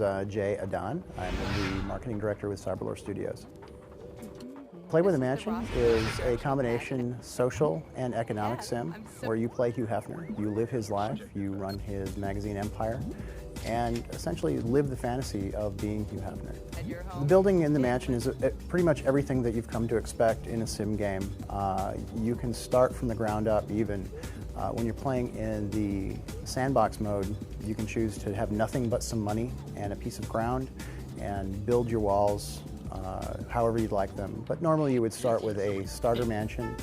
is Jay Adan. I'm the marketing director with Cyberlore Studios. Playboy the Mansion is a combination social and economic sim where you play Hugh Hefner, you live his life, you run his magazine empire, and essentially live the fantasy of being Hugh Hefner. The building in the mansion is pretty much everything that you've come to expect in a sim game. You can start from the ground up even. When you're playing in the sandbox mode, you can choose to have nothing but some money and a piece of ground and build your walls however you'd like them. But normally you would start with a starter mansion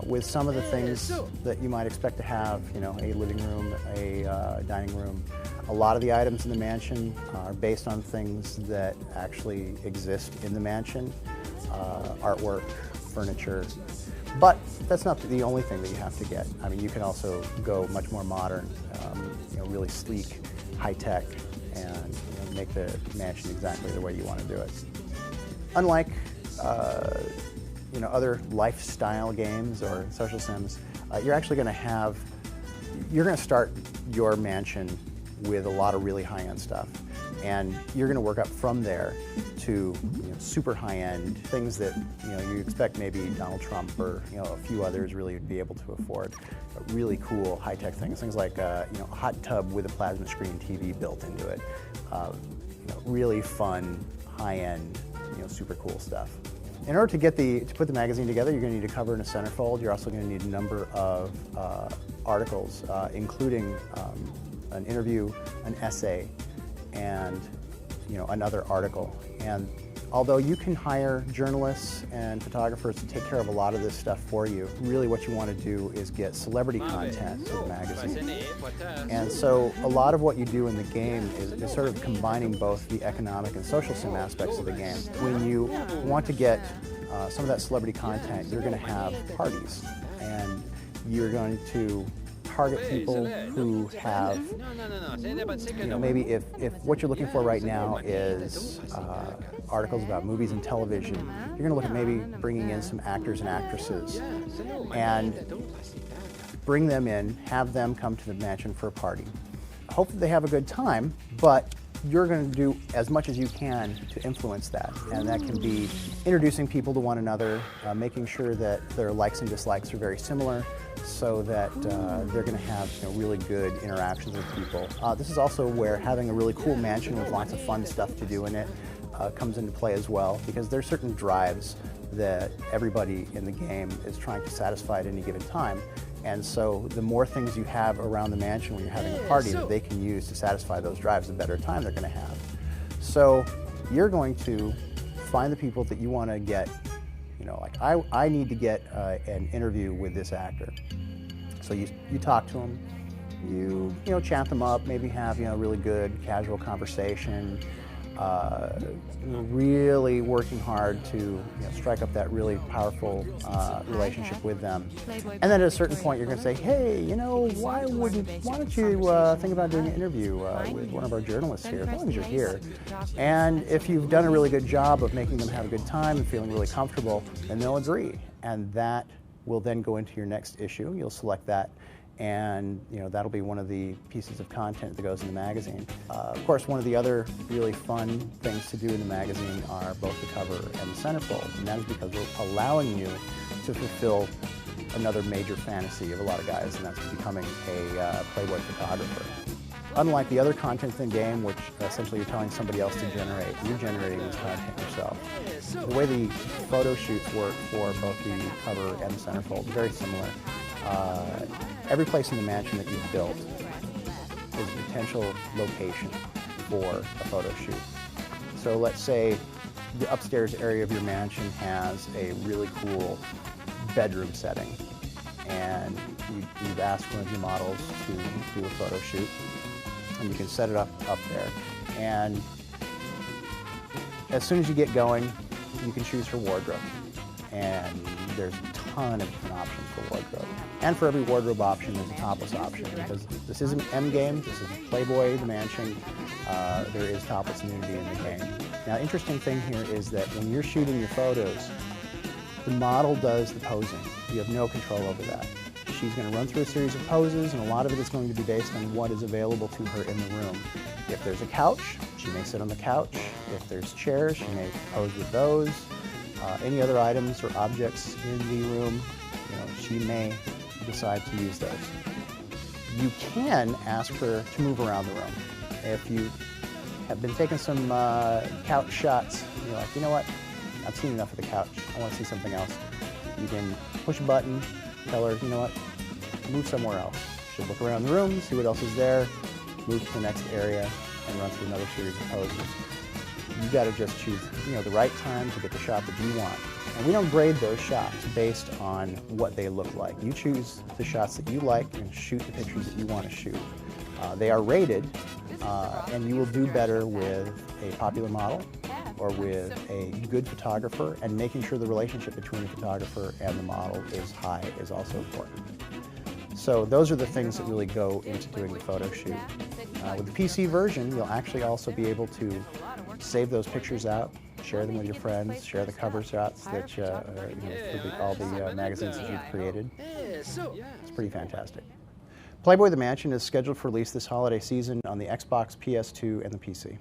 with some of the things that you might expect to have, you know, a living room, a dining room. A lot of the items in the mansion are based on things that actually exist in the mansion, artwork, furniture. But that's not the only thing that you have to get. I mean, you can also go much more modern, you know, really sleek, high-tech, and make the mansion exactly the way you want to do it. Unlike you know, other lifestyle games or social sims, you're actually going to start your mansion with a lot of really high-end stuff, and you're going to work up from there to super high-end things that you expect maybe Donald Trump or a few others really would be able to afford. Really cool high-tech things like a hot tub with a plasma screen TV built into it. Really fun, high-end, super cool stuff. In order to put the magazine together, you're going to need a cover and a centerfold. You're also going to need a number of articles, including an interview, an essay, and another article. And although you can hire journalists and photographers to take care of a lot of this stuff for you, really what you want to do is get celebrity content to the magazine. And so a lot of what you do in the game is sort of combining both the economic and social sim aspects of the game. When you want to get some of that celebrity content, you're going to have parties, and you're going to target people who have, maybe if what you're looking for right now is articles about movies and television, you're going to look at maybe bringing in some actors and actresses and bring them in, have them come to the mansion for a party. Hope that they have a good time, but you're going to do as much as you can to influence that, and that can be introducing people to one another, making sure that their likes and dislikes are very similar, so that they're going to have really good interactions with people. This is also where having a really cool mansion with lots of fun stuff to do in it comes into play as well, because there are certain drives that everybody in the game is trying to satisfy at any given time. And so the more things you have around the mansion when you're having a party that they can use to satisfy those drives, the better time they're going to have. So you're going to find the people that you want to get, like I need to get an interview with this actor. So you talk to them, you chat them up, maybe have a really good casual conversation, really working hard to strike up that really powerful relationship with them. And then at a certain point you're going to say, hey, why don't you think about doing an interview with one of our journalists here, as long as you're here. And if you've done a really good job of making them have a good time and feeling really comfortable, then they'll agree. And that will then go into your next issue. You'll select that, and that'll be one of the pieces of content that goes in the magazine. Of course, one of the other really fun things to do in the magazine are both the cover and the centerfold, and that is because we're allowing you to fulfill another major fantasy of a lot of guys, and that's becoming a Playboy photographer. Unlike the other content in the game, which essentially you're telling somebody else to generate, you're generating this content yourself. The way the photo shoots work for both the cover and the centerfold is very similar. Every place in the mansion that you've built is a potential location for a photo shoot. So let's say the upstairs area of your mansion has a really cool bedroom setting, and you've asked one of your models to do a photo shoot, and you can set it up there. And as soon as you get going, you can choose her wardrobe. And there's a ton of different options for wardrobe. And for every wardrobe option, there's a topless option, because this is an M game, this is Playboy the Mansion, there is topless nudity in the game. Now, interesting thing here is that when you're shooting your photos, the model does the posing. You have no control over that. she's going to run through a series of poses, and a lot of it is going to be based on what is available to her in the room. If there's a couch, she may sit on the couch. If there's chairs, she may pose with those. Any other items or objects in the room, she may decide to use those. You can ask her to move around the room. If you have been taking some couch shots, you're like, you know what, I've seen enough of the couch, I want to see something else. You can push a button, tell her, you know what, move somewhere else. She'll look around the room, see what else is there, move to the next area, and run through another series of poses. You got to just choose, the right time to get the shot that you want. And we don't grade those shots based on what they look like. You choose the shots that you like and shoot the pictures that you want to shoot. They are rated, and you will do better with a popular model or with a good photographer, and making sure the relationship between the photographer and the model is high is also important. So those are the things that really go into doing the photo shoot. With the PC version, you'll actually also be able to save those pictures out, share them with your friends, share the cover shots that for all the magazines that you've created. It's pretty fantastic. Playboy the Mansion is scheduled for release this holiday season on the Xbox, PS2, and the PC.